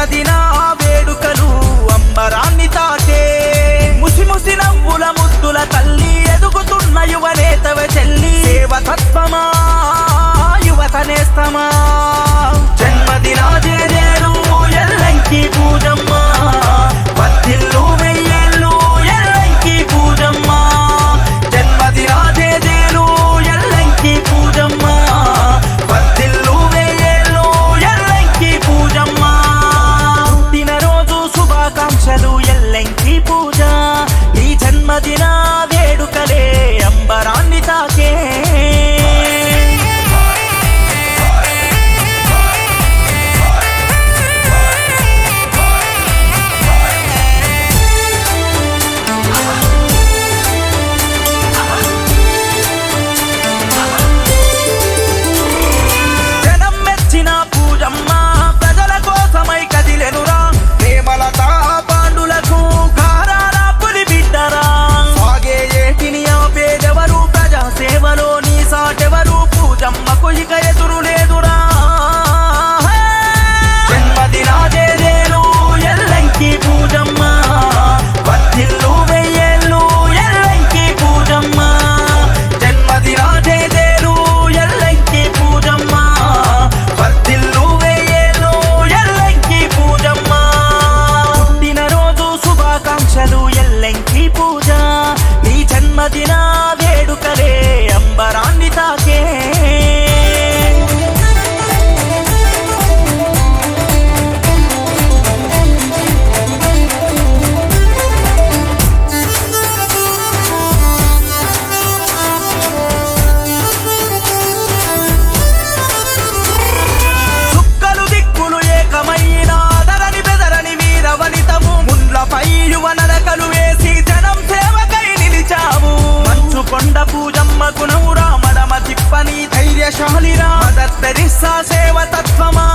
జన్మదిన వేడుకలు అంబరాన్ని తాకే ముసి ముసి నవ్వుల ముద్దుల తల్లి ఎదుగుతున్న యువనేతవ చెల్లి సేవతత్వమా యువత నేస్తమా జన్మదిన జేజేలు ఎల్లంకి పూజమ్మ వర్ధిల్లు వెయ్యేళ్ళు ఎల్లంకి పూజమ్మ జన్మదిన జేజేలు ఎల్లంకి పూజమ్మ వర్ధిల్లు వెయ్యేళ్ళు ఎల్లంకి పూజమ్మ పుట్టినరోజు శుభాకాంక్షలు ఎల్లంకి పూజ ఈ జన్మదిన వేడుకలే అంబరాన్ని తాకే జమ్మకు ఇక ఎదురు లేదురా జన్మదిన జేజేలు ఎల్లంకి పూజమ్మ వర్ధిల్లు వెయ్యేళ్ళు ఎల్లంకి పూజమ్మ జన్మదిన జేజేలు ఎల్లంకి పూజమ్మ వర్ధిల్లు వెయ్యేళ్ళు ఎల్లంకి పూజమ్మ పుట్టినరోజు శుభాకాంక్షలు ఎల్లంకి పూజ నీ జన్మదిన వేడుకలే అంబరాన్ని తాకే కొండ పూజమ్మ గుణమురా మడమ తిప్పని ధైర్యశాలిరా మదర్ తెరిస్సా సేవతత్వమా